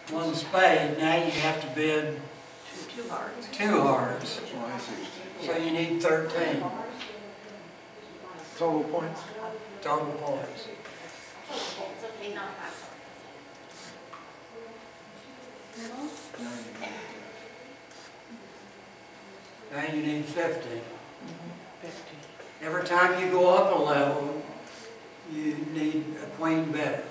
One spade, now you have to bid two hearts. So you need 13 Total points? total points. Okay, not five. Now you need 15. Every time you go up a level, you need a queen better.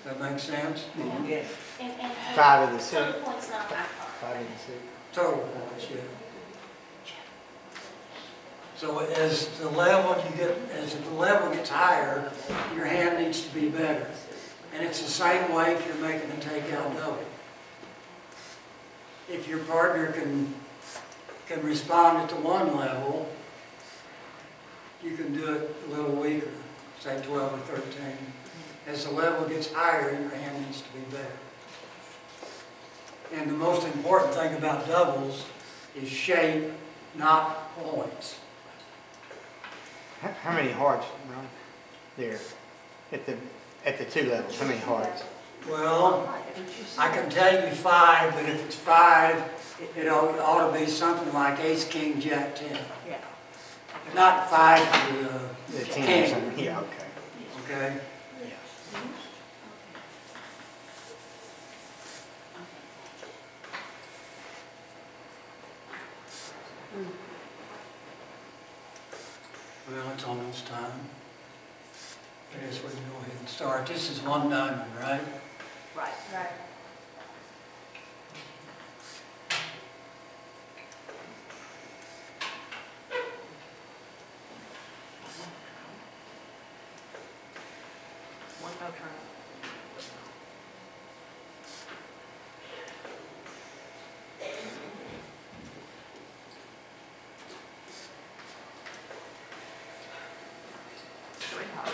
That makes sense? Yes. And 5 of the 6. total points, not five. 5 of the 6. Total points, yeah. So as the level gets higher, your hand needs to be better. And it's the same way if you're making a takeout double. If your partner can respond at the one level, you can do it a little weaker, say 12 or 13. As the level gets higher, your hand needs to be better. And the most important thing about doubles is shape, not points. How many hearts, Ron? There, at the 2 levels, how many hearts? Well, I can tell you 5, but if it's 5, it ought to be something like ace, king, jack, 10. Yeah. Not 5 for The the 10 or king, something? Yeah, okay. okay? Well, it's almost time. I guess we can go ahead and start. This is 1 diamond, right? Right. Right. One no turn. Three hearts.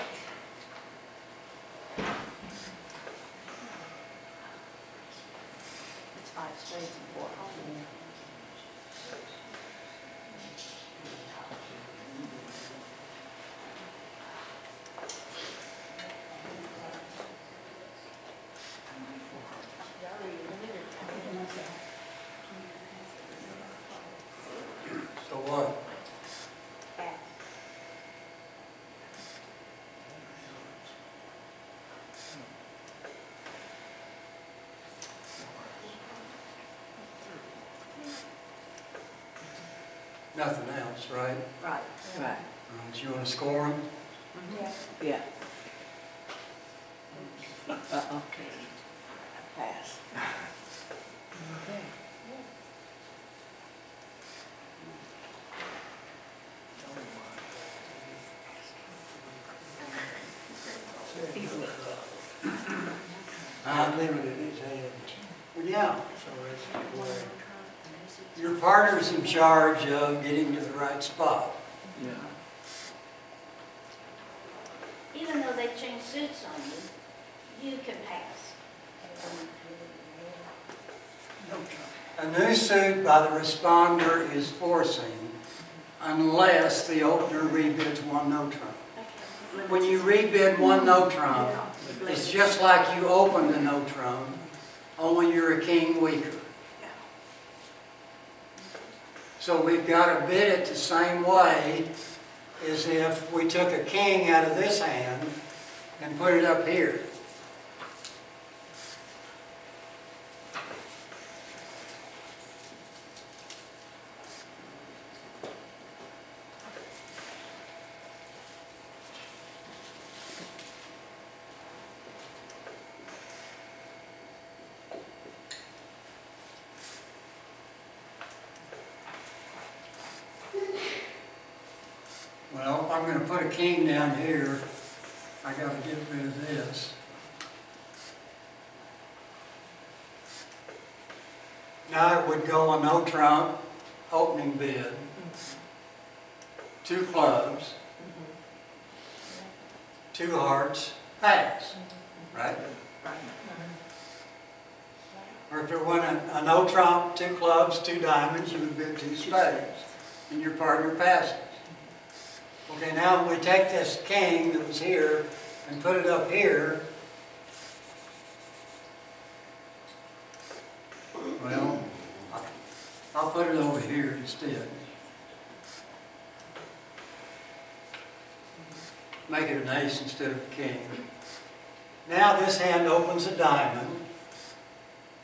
It's 5 spades and 4 hearts. So what? Nothing else, right? Right. Right. All right, so you want to score them? Yeah. Uh-oh. Pass. Okay. Unlimited his hand. Well, yeah, so that's your partner's in charge of getting to the right spot. Yeah. Even though they change suits on you, you can pass. A new suit by the responder is forcing unless the opener rebids 1 no trump. Okay. When you rebid 1 no trump, it's just like you opened a no trump, only you're a king weaker. So we've got to bid it the same way as if we took a king out of this hand and put it up here. Well, if I'm going to put a king down here, I got to get rid of this. Now it would go a no trump, opening bid, 2 clubs, 2 hearts, pass, right? Or if there went a no trump, 2 clubs, 2 diamonds, you would bid 2 spades, and your partner passes. Okay, now we take this king that was here and put it up here. Well, I'll put it over here instead. Make it an ace instead of a king. Now this hand opens a diamond.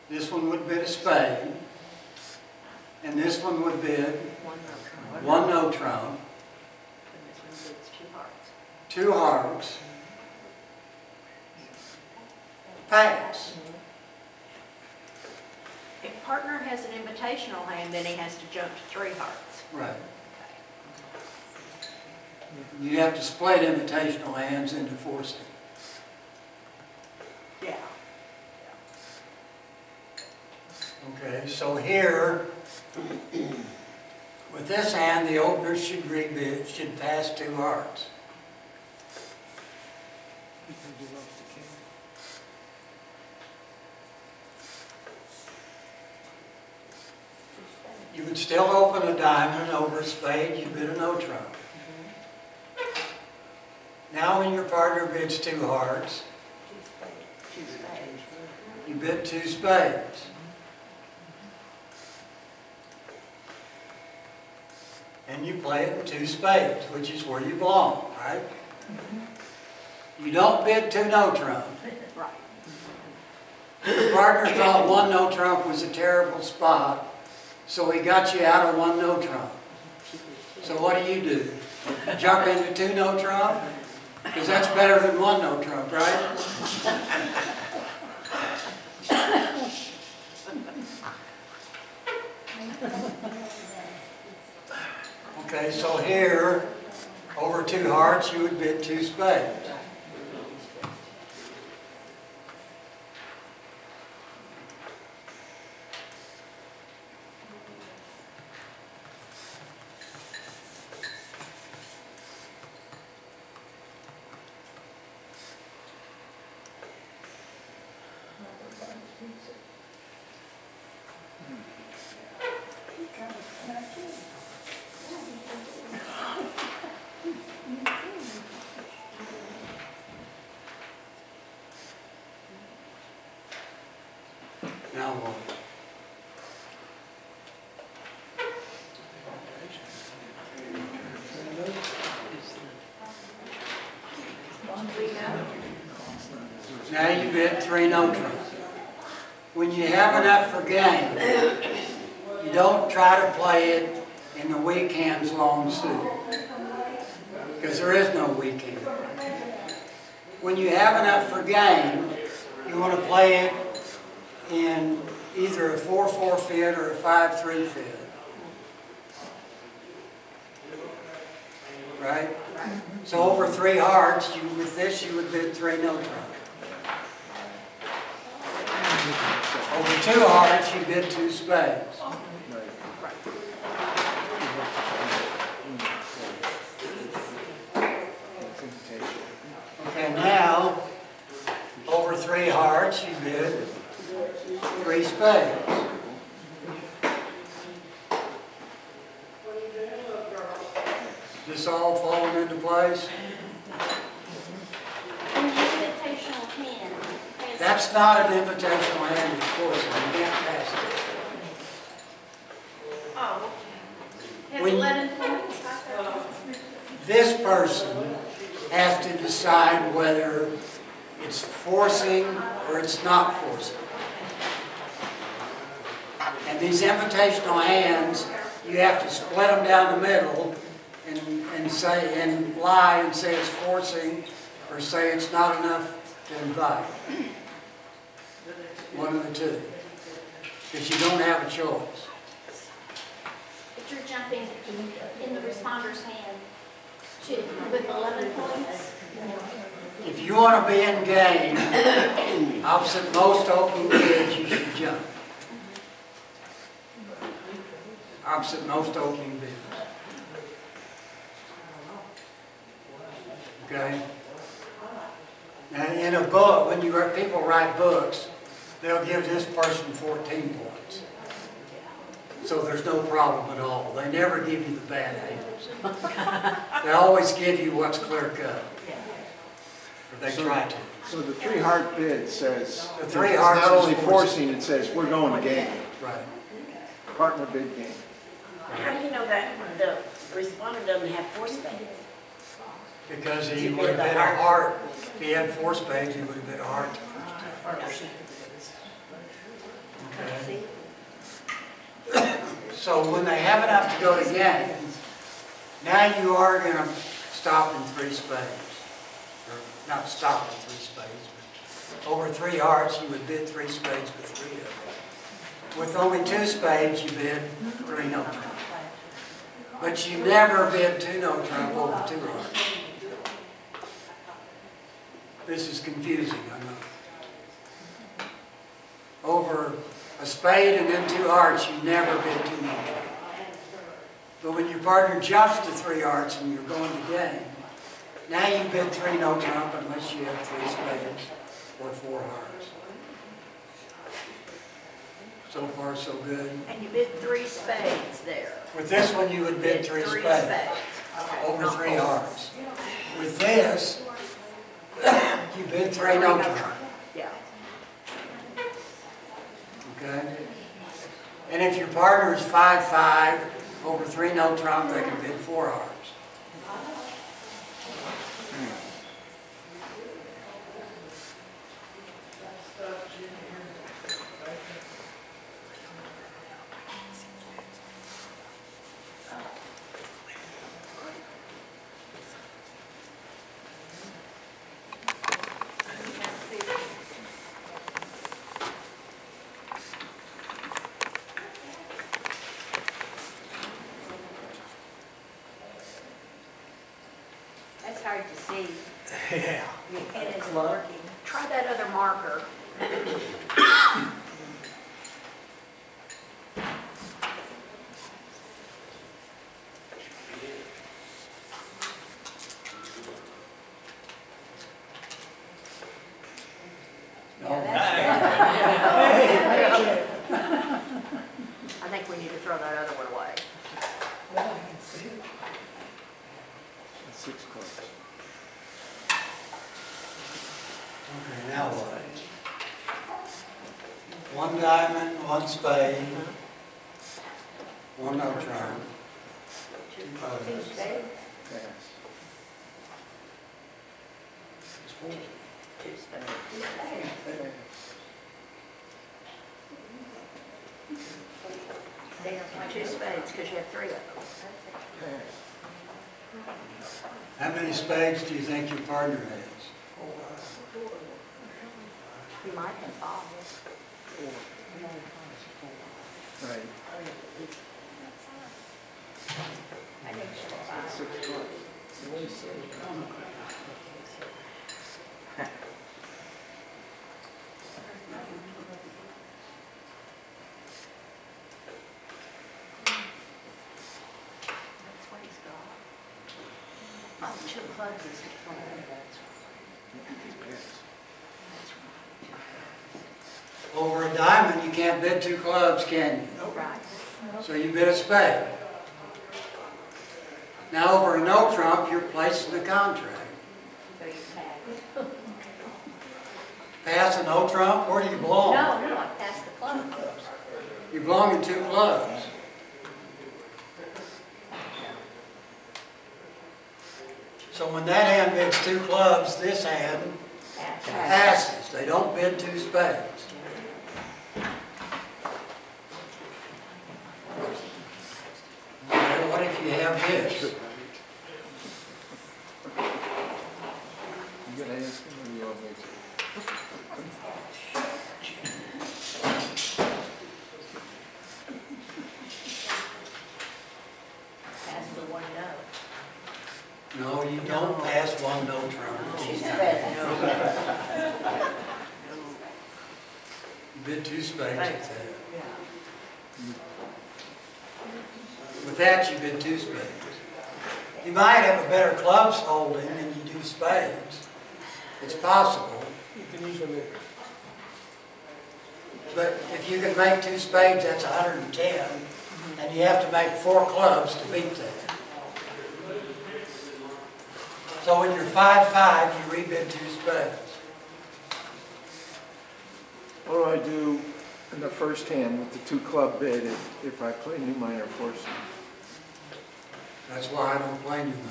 This one would bid a spade. And this one would bid one no trump. Two hearts. Pass. If partner has an invitational hand, then he has to jump to 3 hearts. Right. You have to split invitational hands into forcing. Yeah. Okay, so here, with this hand, the opener should rebid, should pass 2 hearts. You would still open a diamond over a spade, you bid a no trump. Now when your partner bids 2 hearts, you bid 2 spades. And you play it in 2 spades, which is where you belong, right? You don't bid 2 no trump. Right. Your partner thought 1 no trump was a terrible spot, so he got you out of 1 no trump. So what do? Jump into 2 no trump? Because that's better than 1 no trump, right? Okay, so here, over 2 hearts, you would bid 2 spades. Now what? Now you bid 3 no trumps. When you have enough for game, you don't try to play it in the weak hands long suit, because there is no weak hand. When you have enough for game, you want to play it in either a 4-4 fit or a 5-3 fit. Right? So over 3 hearts, with this you would bid 3 no trump. Over 2 hearts, you bid 2 spades. Okay, now, over 3 hearts, you bid 3 spades. This all falling into place? An invitational hand has. That's not an invitational hand, it's forcing. You can't pass it. Oh, okay. Has When- 11 points got that? This person has to decide whether it's forcing or it's not forcing. And these invitational hands, you have to split them down the middle and lie and say it's forcing or say it's not enough to invite. One of the two. Because you don't have a choice. But you're jumping in the responder's hand with 11 points. If you want to be in game, opposite most opening bids, you should jump. Opposite most opening bids. Okay? Now, in a book, when people write books, they'll give this person 14 points. So there's no problem at all. They never give you the bad hands. They always give you what's clear cut. Or they try to. So the three-heart bid says, The it's three hearts not is only forcing. forcing, it says, we're going to game, Right. partner bid game. How do you know that the responder doesn't have four spades? Because he would have been a heart. If he had 4 spades, he would have been a heart the first time. Okay. So when they have enough to go to game, now you are going to stop in 3 spades. Or not stop in 3 spades, but over 3 hearts, you would bid 3 spades with 3 of them. With only 2 spades, you bid 3 no trump. But you never bid 2 no trump over 2 hearts. This is confusing, I know. Over a spade and then 2 hearts, you never bid 2 no trump. But when your partner jumps to 3 hearts and you're going to game, now you bid 3 no trump unless you have 3 spades or 4 hearts. So far, so good. And you bid 3 spades there. With this one, you would bid 3 spades Okay. over 3 hearts. With this, you bid 3 no trump. Yeah. Okay? And if your partner is 5-5 over 3 no trump, they can bid 4 hearts. That's hard to see. Yeah. It isn't working. Try that other marker. I think we need to throw that other one away. That's 6 clubs. Okay, now what? 1 diamond, 1 spade, 1 no trump. 2 clubs. Pass. 2 spades. Pass. There's my 2 spades, because you have 3 of them. Pass. How many spades do you think your partner has? You might have 5. Right. I think so, 5. 6 clubs. That's what he's got. Oh, 2 clubs is a club. Pass. Over a diamond, you can't bid 2 clubs, can you? Right. So you bid a spade. Now over a no trump, you're placing the contract. So you pass. Pass a no trump, where do you belong? No, I passed the club. You belong in 2 clubs. So when that hand bids 2 clubs, this hand Pass. passes. They don't bid 2 spades. Well, what if you have this? You gotta ask him when you all make it. Pass the 1 no. No, you don't pass 1 no trump. You bid 2 spades at that. With that, you bid 2 spades. You might have a better clubs holding than you do spades. It's possible. But if you can make 2 spades, that's 110, and you have to make 4 clubs to beat that. So when you're 5-5, you rebid 2 spades. What do I do in the first hand with the 2 club bid if I play new minor forcing? That's why I don't play new minor.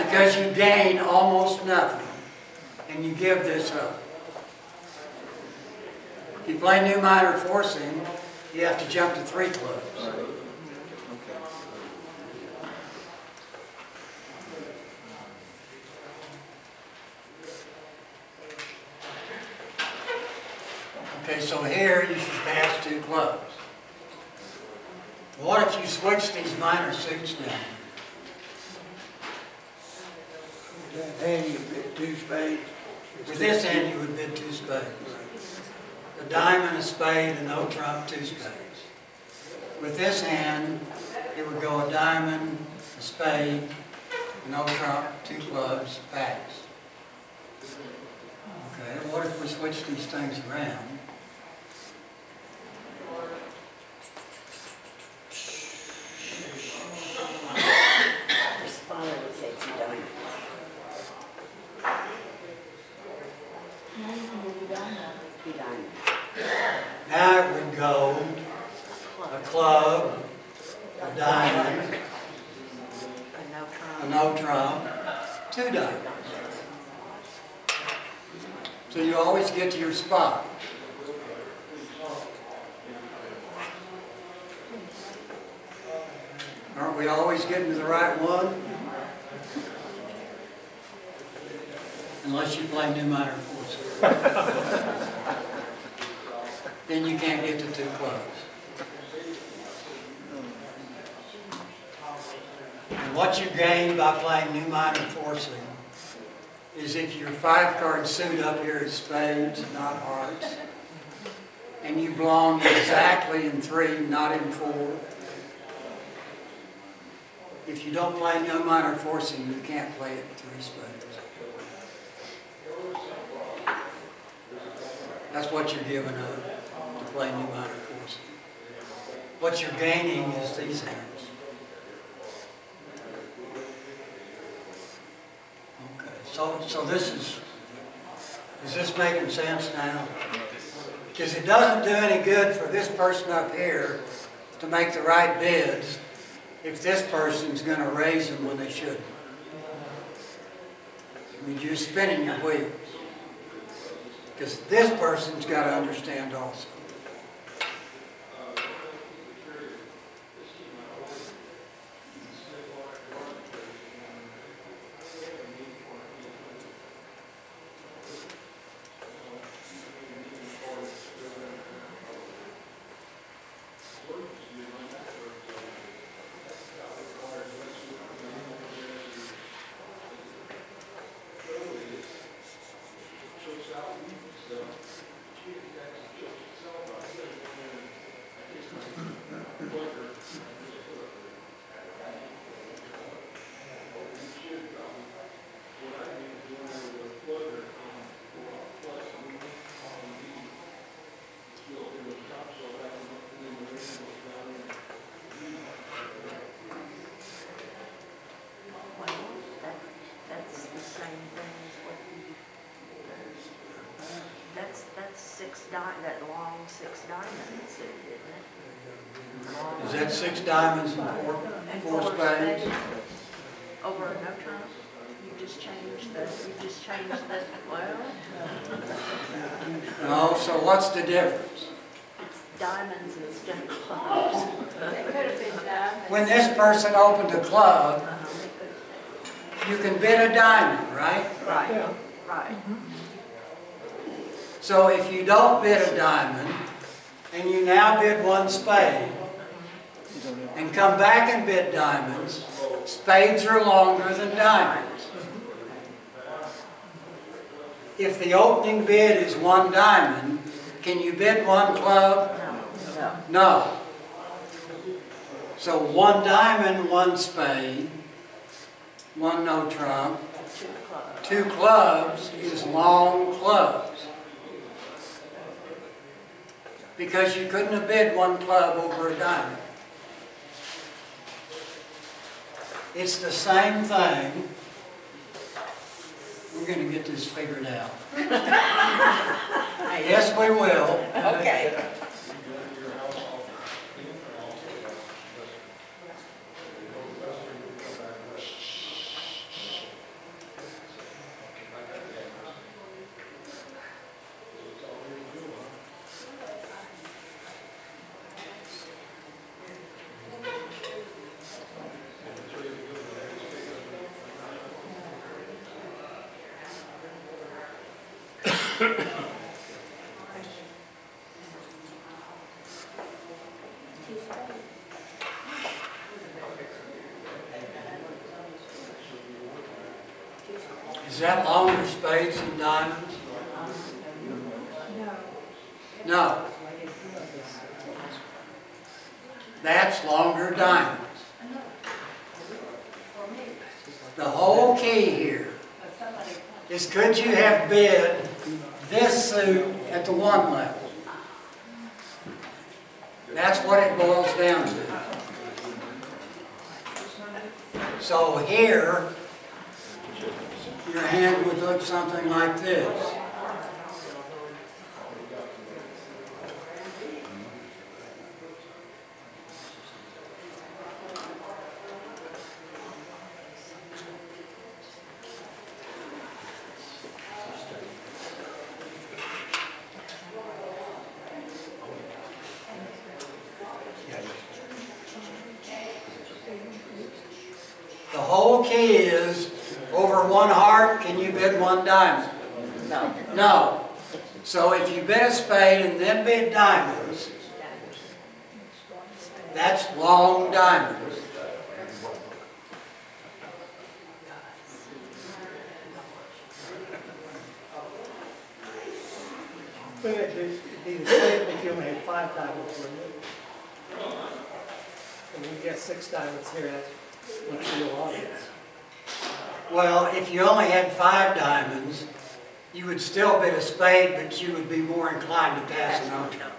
Because you gain almost nothing, and you give this up. If you play new minor forcing, you have to jump to 3 clubs. Right. Okay. Okay, so here you should pass 2 clubs. What if you switch these minor suits now? And you bid 2 spades. With this hand, you would bid 2 spades. A diamond, a spade, a no trump, 2 spades. With this hand, it would go a diamond, a spade, no trump, 2 clubs, pass. Okay, what if we switch these things around? Respondent would say 2 diamonds. Two diamonds. Now it would go a club, a diamond, A a no trump. no trump, 2 diamonds. So you always get to your spot. Aren't we always getting to the right one? Unless you play new minor forces. Then you can't get to 2 clubs. And what you gain by playing new minor forcing is if your 5-card suit up here is spades, not hearts, and you belong exactly in 3, not in 4. If you don't play no minor forcing, you can't play it 3 spades. That's what you're giving up to play new minor forcing. What you're gaining is these hands. Okay, so this is this making sense now? Because it doesn't do any good for this person up here to make the right bids if this person's going to raise them when they shouldn't. I mean, you're spinning your wheels. Because this person's got to understand also. That's the same thing as what you, that's 6 that long 6 diamond suit, isn't it? Is that 6 diamonds and 4 spades? Over a no trump? You just changed the, well, No, so what's the difference? it's diamonds instead of clubs. It could have been diamonds. When this person opened a club, you can bid a diamond, right? Right, right. So if you don't bid a diamond, and you now bid 1 spade, and come back and bid diamonds, spades are longer than diamonds. If the opening bid is 1 diamond, can you bid 1 club? No. So 1 diamond, 1 spade, 1 no trump, 2 clubs is long clubs. Because you couldn't have bid 1 club over a diamond. It's the same thing. We're gonna get this figured out. Yes, we will. Okay. Is that longer spades than diamonds? No. That's longer diamonds. The whole key here is could you have bid this suit at the one level? That's what it boils down to. So here, your hand would look something like this. The whole key is, over one heart, can you bid one diamond? No. No. So if you bid a spade and then bid diamonds, that's long diamonds. But it'd be the same if you only had 5 diamonds, wouldn't it? And we get 6 diamonds here, that's what your audience. Well, if you only had 5 diamonds, you would still bid a spade, but you would be more inclined to pass a no-trump.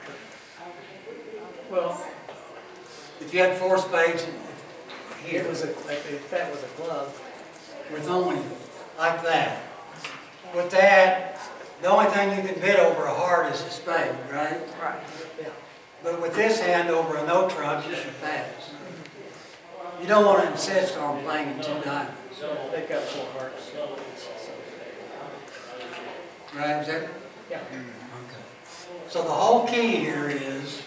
Well, If you had 4 spades here, if that was a glove, with only like that. With that, the only thing you can bid over a heart is a spade, right? Right. yeah. But with this hand over a no trump, you should pass. You don't want to insist on playing in 2 diamonds, They've got 4 hearts. So, right? Is that? yeah. Okay. So the whole key here is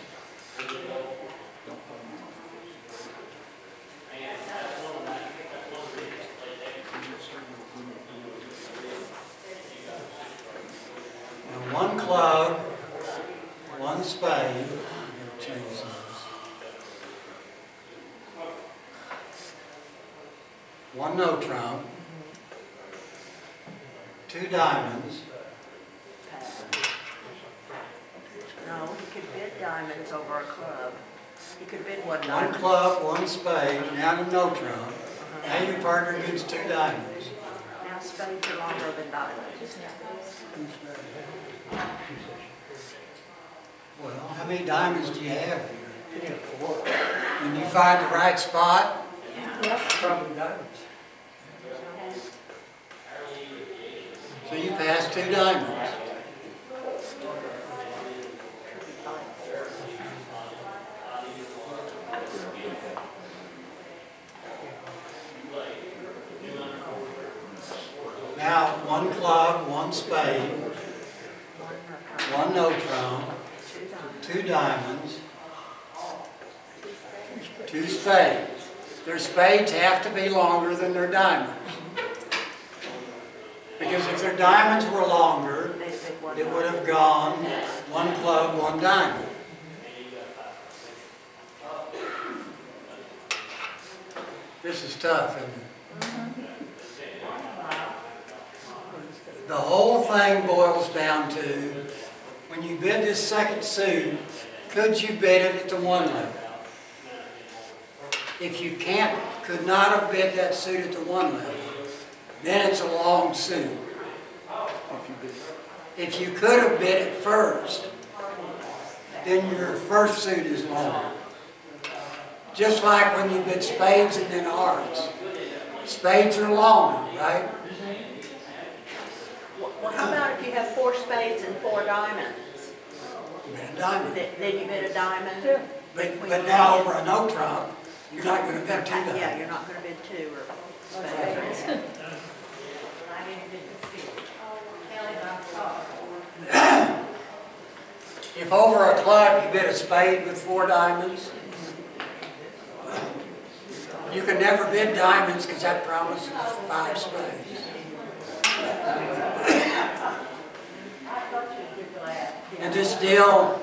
one club, one spade. I'm going to change those. One no trump, 2 diamonds, No, you could bid diamonds over a club. You could bid one one diamond. club, one spade, now to no trump. Now your partner gets 2 diamonds. Now spades are longer than diamonds. Well, how many diamonds do you have here? You get 4. When you find the right spot, Yep, probably diamonds. so you pass 2 diamonds. Now, one club, one spade, one no trump, 2 diamonds, 2 spades. Their spades have to be longer than their diamonds. Because if their diamonds were longer, They bid one it would have gone one club, one diamond. This is tough, isn't it? The whole thing boils down to, when you bid this second suit, could you bid it at the one level? If you could not have bid that suit at the one level, then it's a long suit. If you could have bid it first, then your first suit is longer. Just like when you bid spades and then hearts. Spades are longer, right? Well, how about if you have 4 spades and 4 diamonds? Bid a diamond. Then you bid a diamond? But now over a no trump, you're not gonna bid 2 diamonds. Yeah, you're not gonna bid 2 or spades. If over a club you bid a spade with 4 diamonds, you can never bid diamonds because that promises 5 spades. And this deal,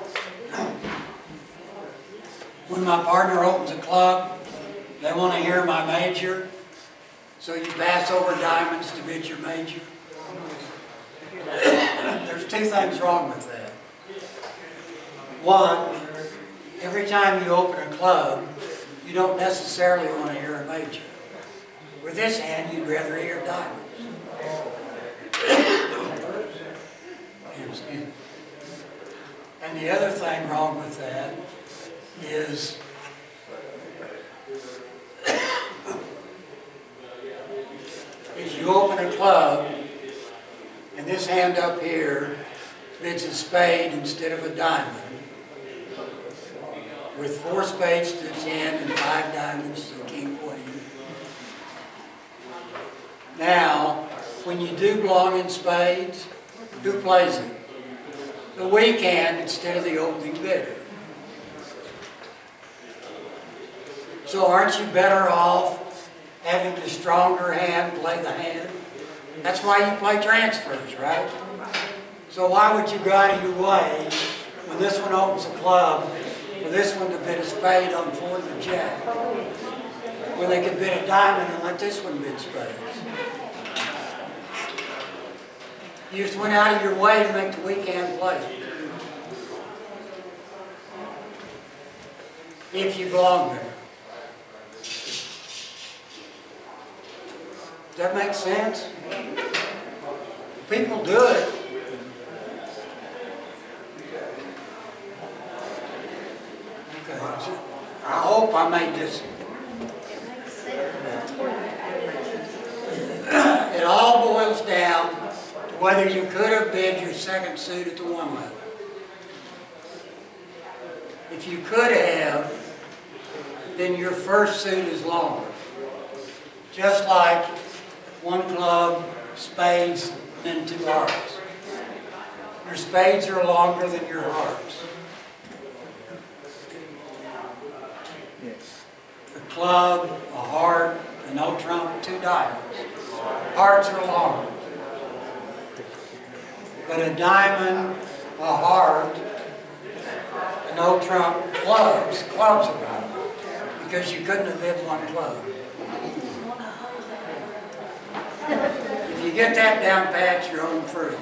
when my partner opens a club, they want to hear my major, so you pass over diamonds to bid your major. There's 2 things wrong with that. One, every time you open a club, you don't necessarily want to hear a major. With this hand, you'd rather hear diamonds. And the other thing wrong with that is if you open a club and this hand up here bids a spade instead of a diamond, with 4 spades to its hand and 5 diamonds to the king queen. Now, when you do belong in spades, who plays it? The weak hand instead of the opening bidder. So aren't you better off having the stronger hand play the hand? That's why you play transfers, right? So why would you go out of your way when this one opens a club for this one to bid a spade on 4 to the jack, when they could bid a diamond and let this one bid spades? You just went out of your way to make the weak hand play. If you belong there. Does that make sense? People do it. Okay. I hope I made this. It all boils down to whether you could have bid your second suit at the 1 level. If you could have, then your first suit is longer. Just like 1 club, spades, and then 2 hearts. Your spades are longer than your hearts. A club, a heart, a no trump, 2 diamonds. Hearts are longer. But a diamond, a heart, a no trump, clubs are longer. Because you couldn't have bid 1 club. If you get that down pat, you're home free.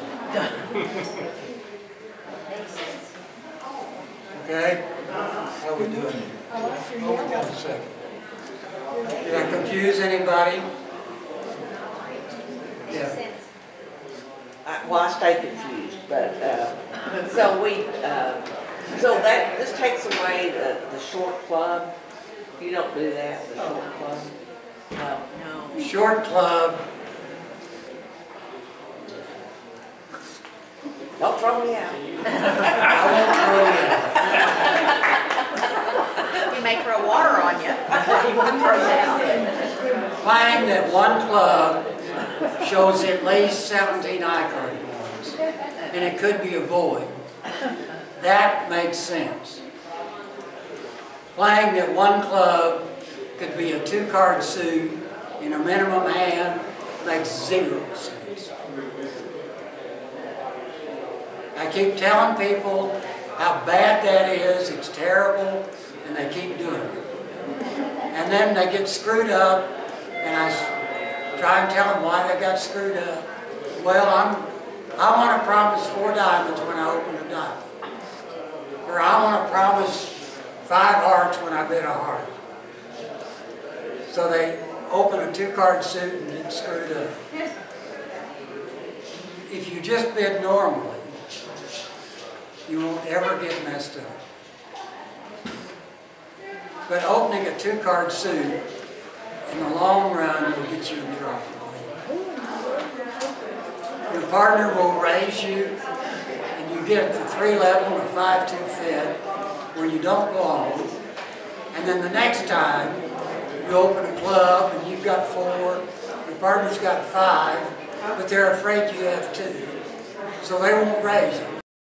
Okay? What are we doing here? Oh, we got a second. Did I confuse anybody? Yeah. Well, I stay confused, but, so this takes away the short club. You don't do that, the short club? No. Short club, Don't throw me out. I won't throw you out. He may throw water on you. He won't throw you out. Claim that 1 club shows at least 17 I card points, and it could be a void. That makes sense. Playing that 1 club could be a 2-card suit in a minimum hand makes 0 sense. I keep telling people how bad that is, it's terrible, and they keep doing it. And then they get screwed up, and I try and tell them why they got screwed up. Well, I want to promise 4 diamonds when I open a diamond. Or I want to promise 5 hearts when I bid a heart. So they open a 2-card suit and get screwed up. If you just bid normally, you won't ever get messed up. But opening a 2-card suit in the long run will get you in trouble. Your partner will raise you, and you get the 3 level and a 5-2 fit where you don't belong. And then the next time you open a club and you've got 4, your partner's got 5, but they're afraid you have 2, so they won't raise it.